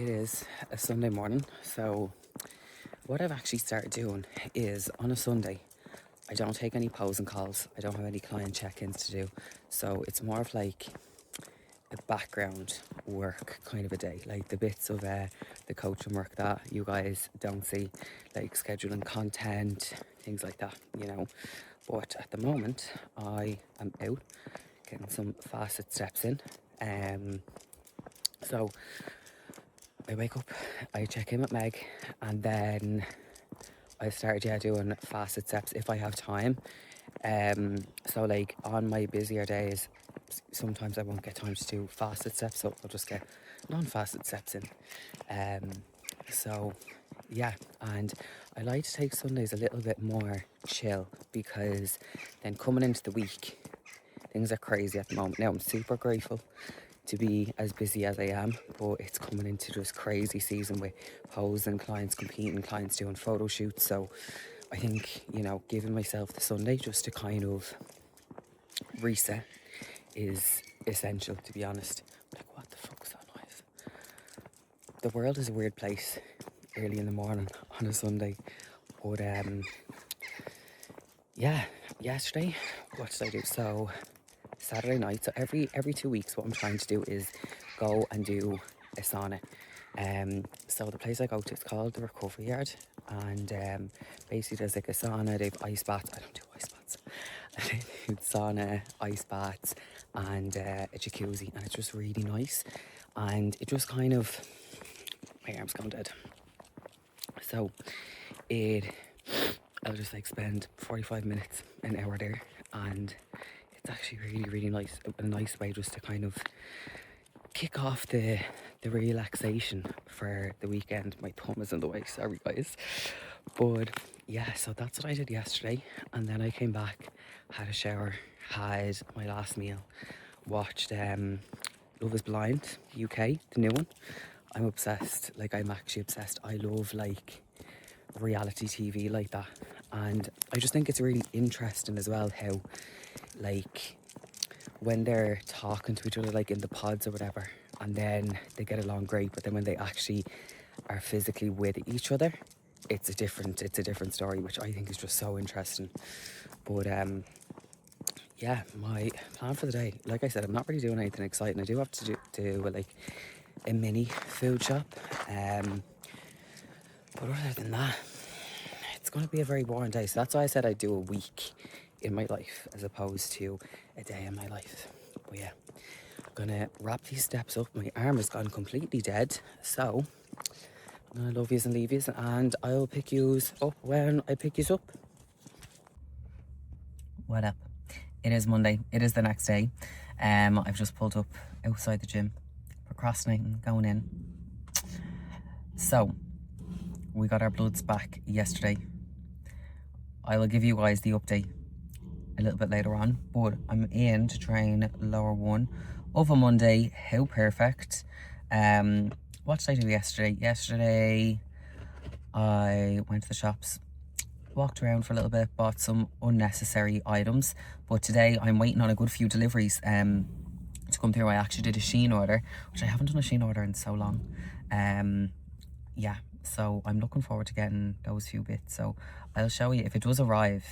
it is a Sunday morning. So what I've actually started doing is on a Sunday, I don't take any posing calls. I don't have any client check-ins to do. So it's more of like a background work kind of a day, like the bits of the coaching work that you guys don't see, like scheduling content, things like that, you know. But at the moment, I am out getting some facet steps in. So I wake up, I check in with Meg, and then I started doing facet steps if I have time. So like on my busier days, sometimes I won't get time to do facet steps, so I'll just get non-facet steps in. So yeah, and I like to take Sundays a little bit more chill, because then coming into the week, things are crazy at the moment. Now I'm super grateful to be as busy as I am, but it's coming into this crazy season with posing, clients competing, clients doing photo shoots. So I think, you know, giving myself the Sunday just to kind of reset is essential, to be honest. Like, what the fuck's that noise? The world is a weird place early in the morning on a Sunday. But yeah, yesterday, what did I do? So Saturday night, so every 2 weeks, what I'm trying to do is go and do a sauna. So the place I go to, it's called the Recovery Yard, and basically there's like a sauna, they have ice baths. I don't do ice baths. They do sauna, ice baths, and a jacuzzi, and it's just really nice. And it just kind of, my arm's gone dead. So I'll just like spend 45 minutes, an hour there, and it's actually really nice, a nice way just to kind of kick off the relaxation for the weekend. My thumb is in the way, sorry guys. But yeah, so that's what I did yesterday, and then I came back, had a shower, had my last meal, watched Love is Blind UK, the new one. I'm obsessed, like I'm actually obsessed. I love like reality TV like that, and I just think it's really interesting as well how like when they're talking to each other like in the pods or whatever, and then they get along great, but then when they actually are physically with each other, it's a different story, which I think is just so interesting. But yeah, my plan for the day, like I said, I'm not really doing anything exciting. I do have to do like a mini food shop, but other than that, it's going to be a very boring day. So that's why I said I'd do a week in my life as opposed to a day in my life. But yeah, I'm gonna wrap these steps up. My arm has gone completely dead, so I'm gonna love yous and leave yous, and I'll pick yous up when I pick yous up. What up? It is Monday. It is the next day. I've just pulled up outside the gym, procrastinating, going in. So we got our bloods back yesterday. I will give you guys the update a little bit later on, but I'm in to train lower one of a Monday. How perfect. What did I do yesterday? Yesterday I went to the shops, walked around for a little bit, bought some unnecessary items, but today I'm waiting on a good few deliveries to come through. I actually did a Shein order, which I haven't done a Shein order in so long. Yeah, so I'm looking forward to getting those few bits. So I'll show you if it does arrive,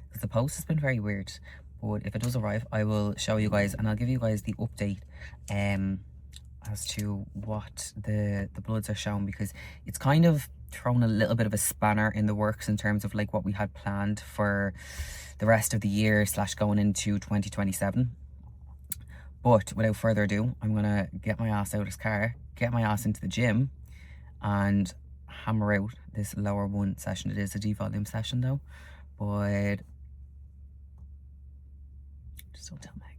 because the post has been very weird, but if it does arrive, I will show you guys, and I'll give you guys the update as to what the bloods are showing, because it's kind of thrown a little bit of a spanner in the works in terms of like what we had planned for the rest of the year / going into 2027. But without further ado, I'm gonna get my ass out of this car, get my ass into the gym, and hammer out this lower one session. It is a devolume session though, but just don't tell Meg.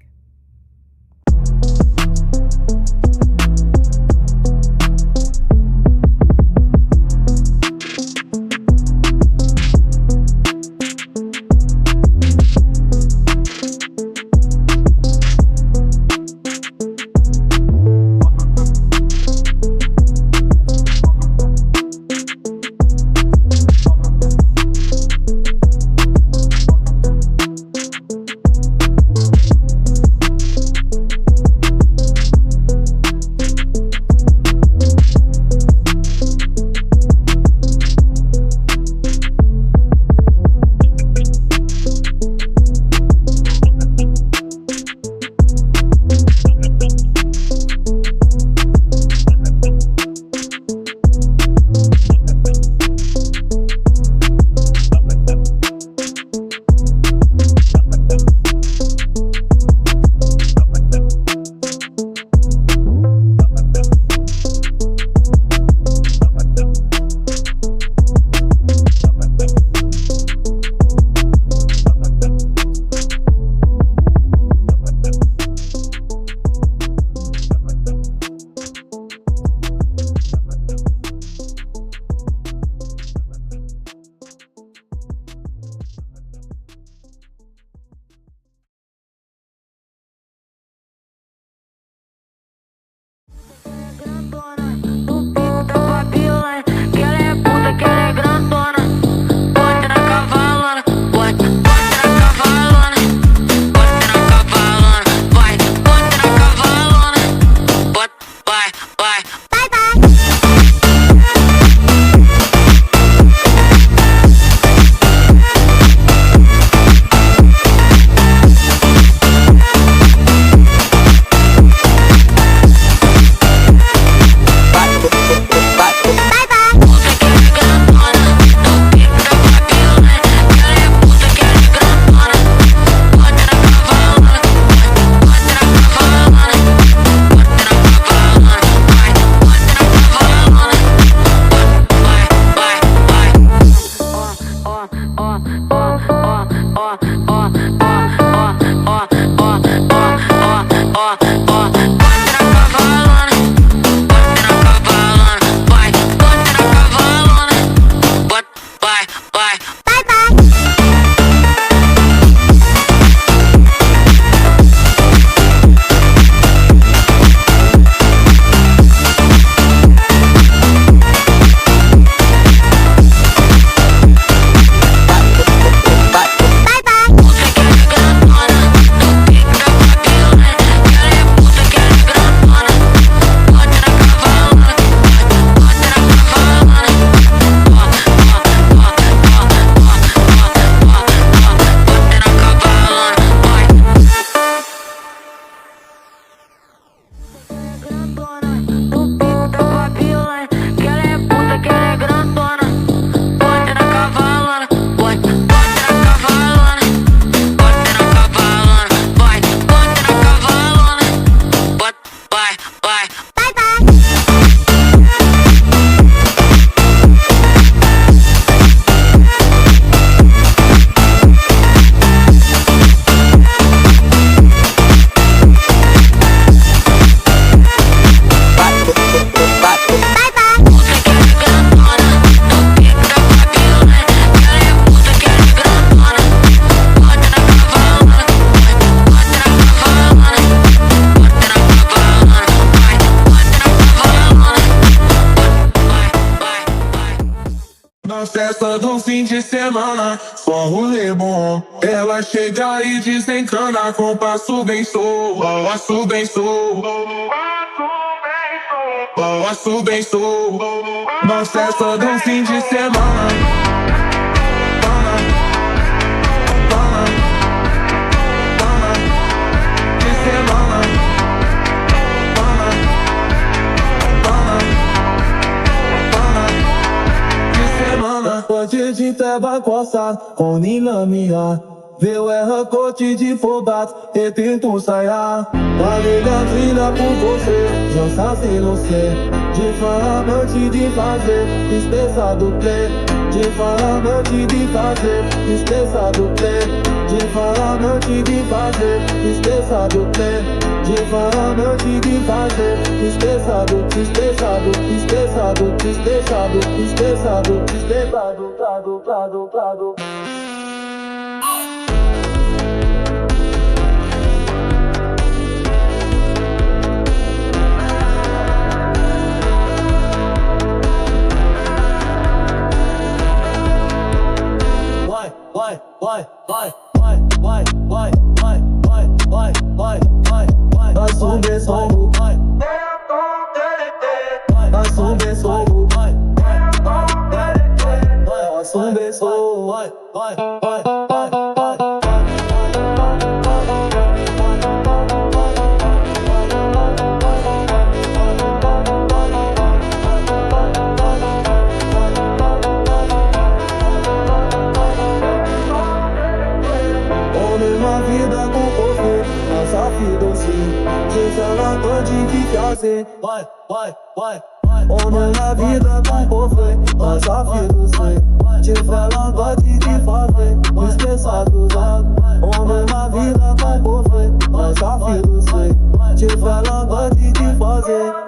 Na festa do fim de semana, só rolê bom. Ela chega e desencana com passo bem sou, passo bem sou, passo bem sou. Na festa do fim de semana, Hoje de teba coça, com nilamia. Veu erra cote de fobat, e tento saia. Valilha trilha por você, já sabe não sei. De faramante de fazer, esqueça do play. De faramante de fazer, esqueça do play. De faramante de fazer, esqueça do play. De faramante de fazer, esqueça do, esqueça do, esqueça do, esqueça do, esqueça do, esqueça do, prado. On la vida com cofre, mas a vida sei. Te fala bate de fazer, esqueça do lado. On la vida com cofre, mas a vida sei. Te fala bate de fazer.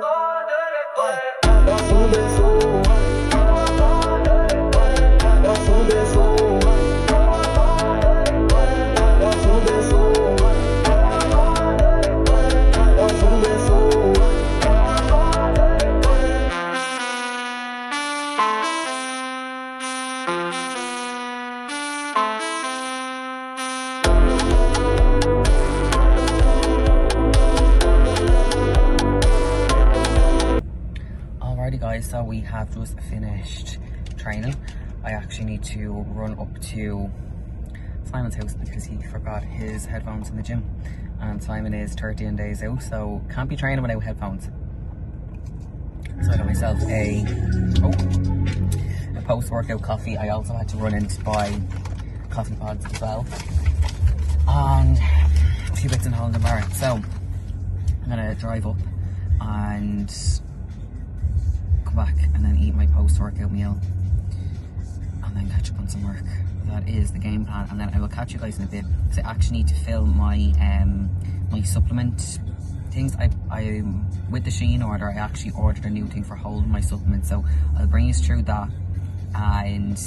Alrighty guys, so we have just finished training. I actually need to run up to Simon's house because he forgot his headphones in the gym. And Simon is 13 days out, so can't be training without headphones. So I got myself a post-workout coffee. I also had to run in to buy coffee pods as well. And a few bits in Holland and Barrett. So I'm gonna drive up and come back and then eat my post-workout meal and then catch up on some work. That is the game plan, and then I will catch you guys in a bit because I actually need to fill my my supplement things. I with the Shein order, I actually ordered a new thing for holding my supplements, so I'll bring you through that. And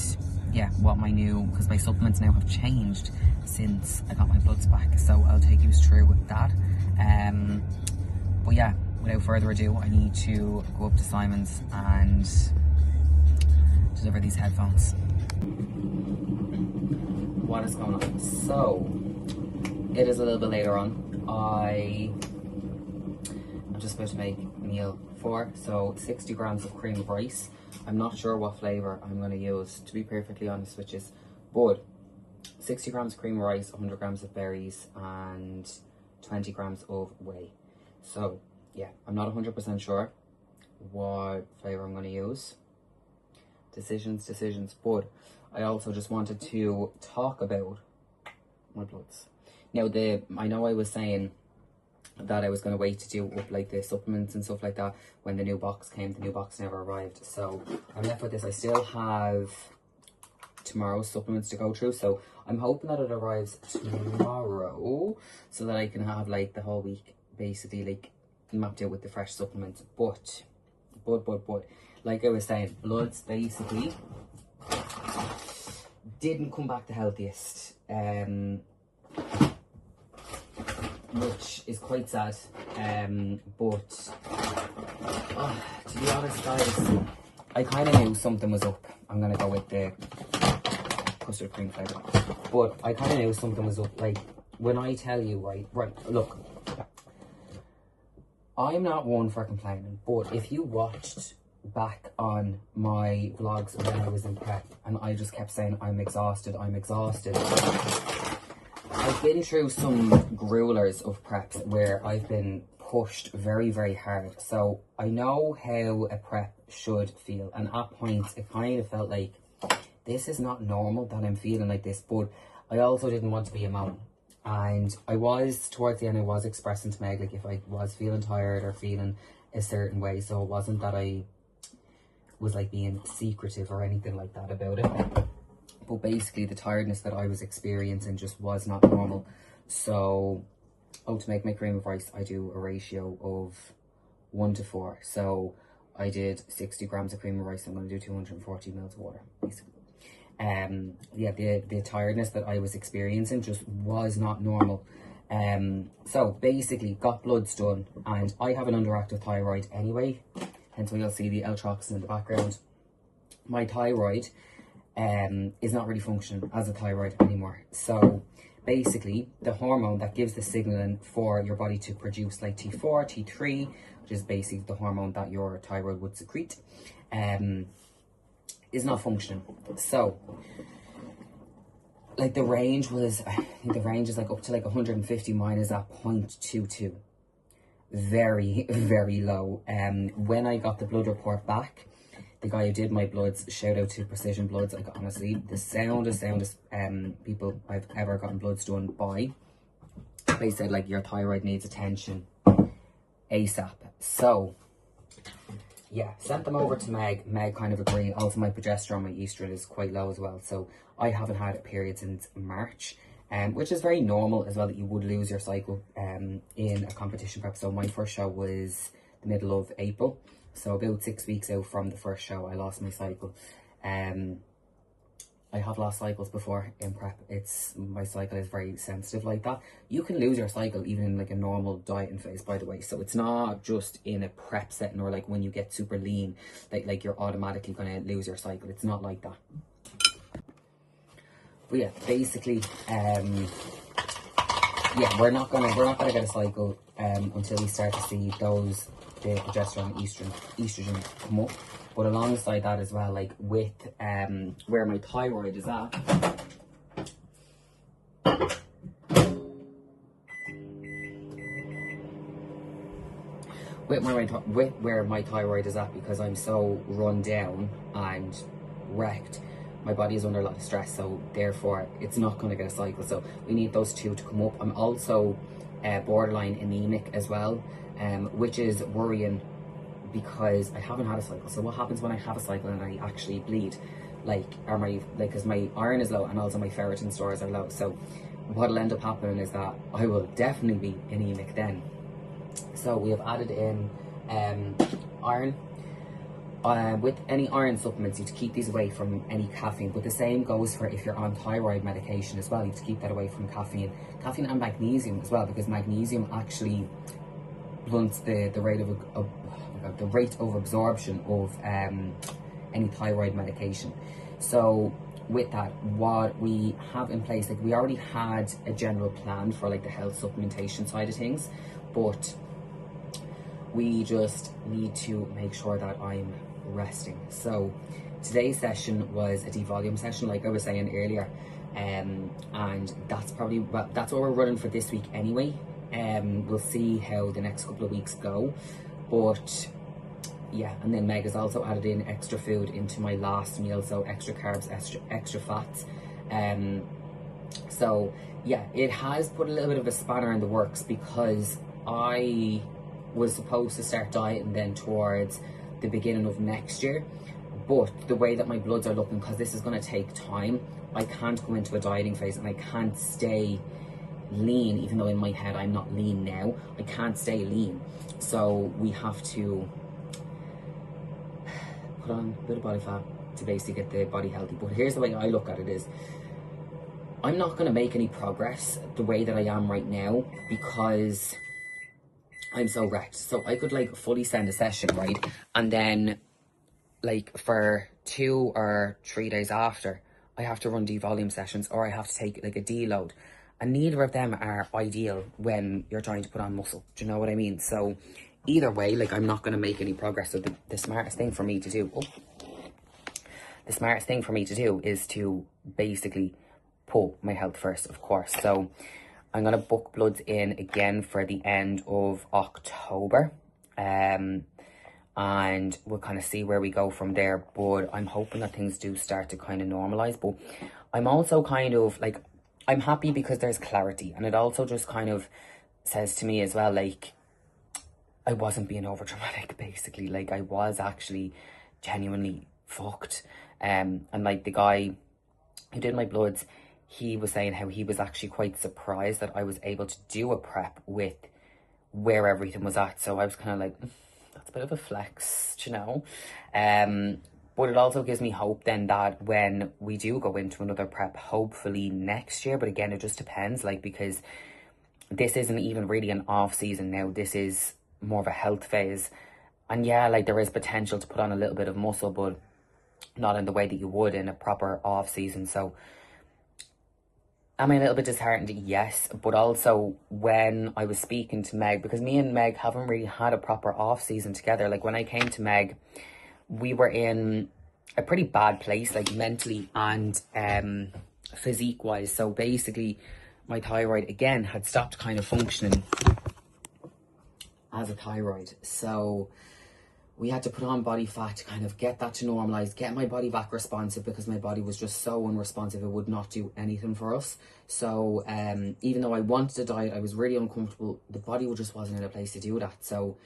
yeah, what my new, because my supplements now have changed since I got my bloods back, so I'll take you through that. But yeah, without further ado, I need to go up to Simon's and deliver these headphones. What is going on? So it is a little bit later on. I'm just about to make meal 4, so 60 grams of cream of rice. I'm not sure what flavour I'm going to use, to be perfectly honest with you, but 60 grams of cream of rice, 100 grams of berries and 20 grams of whey. So yeah, I'm not 100% sure what flavour I'm going to use. Decisions, but I also just wanted to talk about my bloods. Now, I know I was saying that I was going to wait to do up like the supplements and stuff like that when the new box came. The new box never arrived, so I'm left with this. I still have tomorrow's supplements to go through, so I'm hoping that it arrives tomorrow so that I can have like the whole week basically like mapped out with the fresh supplements. But like I was saying, bloods basically didn't come back the healthiest, which is quite sad. But to be honest guys, I kind of knew something was up. I'm gonna go with the custard cream flavour, but I kind of knew something was up. Like when I tell you, right, look, I'm not one for complaining, but if you watched back on my vlogs when I was in prep and I just kept saying I'm exhausted, I've been through some gruelers of preps where I've been pushed very, very hard, so I know how a prep should feel, and at points it kind of felt like this is not normal that I'm feeling like this. But I also didn't want to be a mom, and I was towards the end, I was expressing to Meg like if I was feeling tired or feeling a certain way, so it wasn't that I was like being secretive or anything like that about it, but basically the tiredness that I was experiencing just was not normal. So to make my cream of rice, I do a ratio of 1 to 4, so I did 60 grams of cream of rice. I'm going to do 240 mils of water basically. Yeah, the tiredness that I was experiencing just was not normal. So basically got bloods done, and I have an underactive thyroid anyway, hence why you'll see the L-troxin in the background. My thyroid is not really functioning as a thyroid anymore. So basically the hormone that gives the signaling for your body to produce like T4, T3, which is basically the hormone that your thyroid would secrete, is not functioning. So like the range was, I think the range is like up to like 150, mine is at 0.22. Very, very low. When I got the blood report back, the guy who did my bloods, shout out to Precision Bloods, like honestly, the soundest people I've ever gotten bloods done by. They said like your thyroid needs attention ASAP. So yeah, sent them over to Meg. Meg kind of agreed. Also my progesterone, my estrogen is quite low as well, so I haven't had a period since March, which is very normal as well, that you would lose your cycle in a competition prep. So my first show was the middle of April, so about 6 weeks out from the first show I lost my cycle. I have lost cycles before in prep. My cycle is very sensitive like that. You can lose your cycle even in like a normal dieting phase, by the way. So it's not just in a prep setting or like when you get super lean, like you're automatically gonna lose your cycle. It's not like that. But yeah, basically, yeah, we're not gonna get a cycle until we start to see those the progesterone, estrogen come up. But alongside that as well, like with where my thyroid is at, with where my thyroid is at, because I'm so run down and wrecked, my body is under a lot of stress, so therefore it's not going to get a cycle. So we need those two to come up. I'm also borderline anemic as well, which is worrying because I haven't had a cycle. So what happens when I have a cycle and I actually bleed? Because my iron is low and also my ferritin stores are low. So what'll end up happening is that I will definitely be anemic then. So we have added in iron. With any iron supplements, you have to keep these away from any caffeine, but the same goes for if you're on thyroid medication as well. You have to keep that away from caffeine and magnesium as well, because magnesium actually blunts the rate of absorption of any thyroid medication. So with that, what we have in place, like we already had a general plan for like the health supplementation side of things, but we just need to make sure that I'm resting. So today's session was a devolume session, like I was saying earlier, and that's what we're running for this week anyway. We'll see how the next couple of weeks go, but yeah. And then Meg has also added in extra food into my last meal, so extra carbs, extra fats. So yeah, it has put a little bit of a spanner in the works, because I was supposed to start dieting then towards the beginning of next year, but the way that my bloods are looking, because this is going to take time, I can't go into a dieting phase and I can't stay lean, even though in my head I'm not lean now. I can't stay lean, so we have to put on a bit of body fat to basically get the body healthy. But here's the way I look at it is, I'm not going to make any progress the way that I am right now, because I'm so wrecked. So I could like fully send a session, right? And then like for 2 or 3 days after, I have to run devolume sessions, or I have to take like a deload. And neither of them are ideal when you're trying to put on muscle. Do you know what I mean? So either way, like I'm not going to make any progress. So the smartest thing for me to do, is to basically put my health first, of course. So I'm going to book bloods in again for the end of October. And we'll kind of see where we go from there. But I'm hoping that things do start to kind of normalize. But I'm also kind of like, I'm happy because there's clarity. And it also just kind of says to me as well, like, I wasn't being over dramatic, basically. Like, I was actually genuinely fucked. And like the guy who did my bloods, he was saying how he was actually quite surprised that I was able to do a prep with where everything was at. So I was kind of like, that's a bit of a flex, you know. But it also gives me hope then that when we do go into another prep, hopefully next year, but again, it just depends, like, because this isn't even really an off season now. This is more of a health phase. And yeah, like there is potential to put on a little bit of muscle, but not in the way that you would in a proper off season. So am I a little bit disheartened? Yes. But also when I was speaking to Meg, because me and Meg haven't really had a proper off season together. Like when I came to Meg, we were in a pretty bad place, like mentally and physique wise. So basically my thyroid again had stopped kind of functioning as a thyroid. So we had to put on body fat to kind of get that to normalize, get my body back responsive, because my body was just so unresponsive. It would not do anything for us. So even though I wanted to diet, I was really uncomfortable. The body just wasn't in a place to do that. So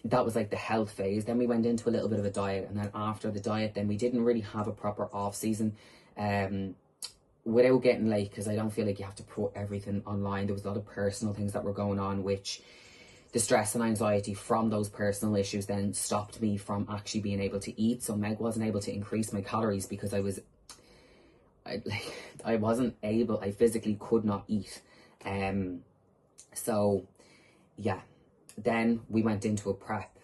that was like the health phase. Then we went into a little bit of a diet, and then after the diet, then we didn't really have a proper off season. Without getting like, because I don't feel like you have to put everything online. There was a lot of personal things that were going on, which the stress and anxiety from those personal issues then stopped me from actually being able to eat. So Meg wasn't able to increase my calories because I wasn't able, I physically could not eat. So yeah, then we went into a prep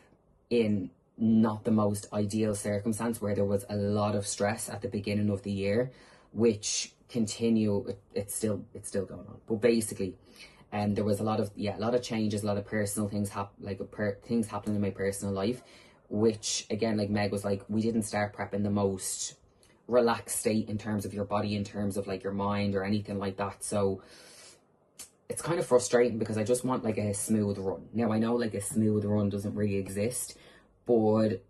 in not the most ideal circumstance, where there was a lot of stress at the beginning of the year, which it's still going on. But basically, And there was a lot of changes, a lot of personal things things happening in my personal life, which again, like Meg was like, we didn't start prep in the most relaxed state in terms of your body, in terms of like your mind or anything like that. So it's kind of frustrating because I just want like a smooth run. Now I know like a smooth run doesn't really exist, but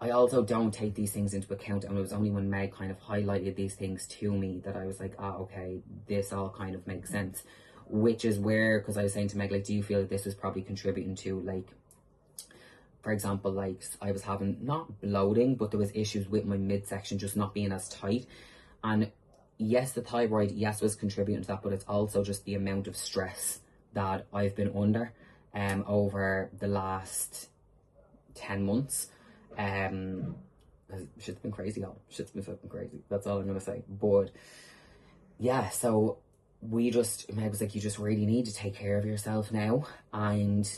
I also don't take these things into account. And it was only when Meg kind of highlighted these things to me that I was like, okay, this all kind of makes sense. Which is where, because I was saying to Meg, like, do you feel like this was probably contributing to, like, for example, like, I was having, not bloating, but there was issues with my midsection just not being as tight. And yes, the thyroid, yes, was contributing to that, but it's also just the amount of stress that I've been under over the last 10 months. Shit's been crazy, y'all. Shit's been fucking crazy. That's all I'm gonna say. But yeah, so Meg was like, you just really need to take care of yourself now, and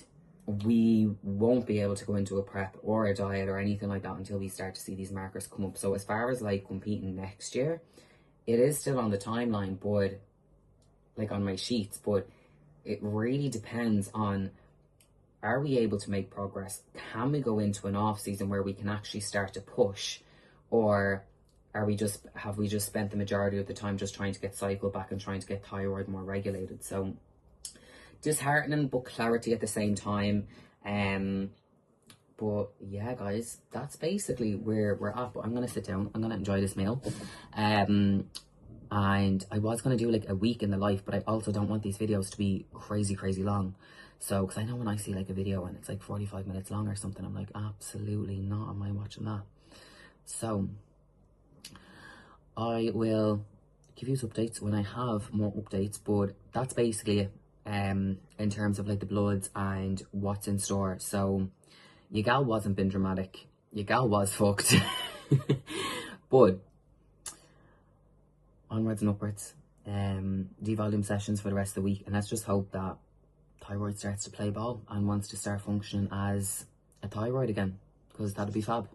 we won't be able to go into a prep or a diet or anything like that until we start to see these markers come up. So as far as like competing next year, it is still on the timeline, but like on my sheets, but it really depends on, are we able to make progress? Can we go into an off season where we can actually start to push, or have we just spent the majority of the time just trying to get cycle back and trying to get thyroid more regulated? So disheartening, but clarity at the same time. But yeah, guys, that's basically where we're at. But I'm gonna sit down, I'm gonna enjoy this meal. And I was gonna do like a week in the life, but I also don't want these videos to be crazy long. So, because I know when I see like a video and it's like 45 minutes long or something, I'm like, absolutely not am I watching that. So I will give you updates when I have more updates, but that's basically it in terms of like the bloods and what's in store. So your gal wasn't been dramatic, your gal was fucked. But onwards and upwards, devolume sessions for the rest of the week, and let's just hope that thyroid starts to play ball and wants to start functioning as a thyroid again, because that'd be fab.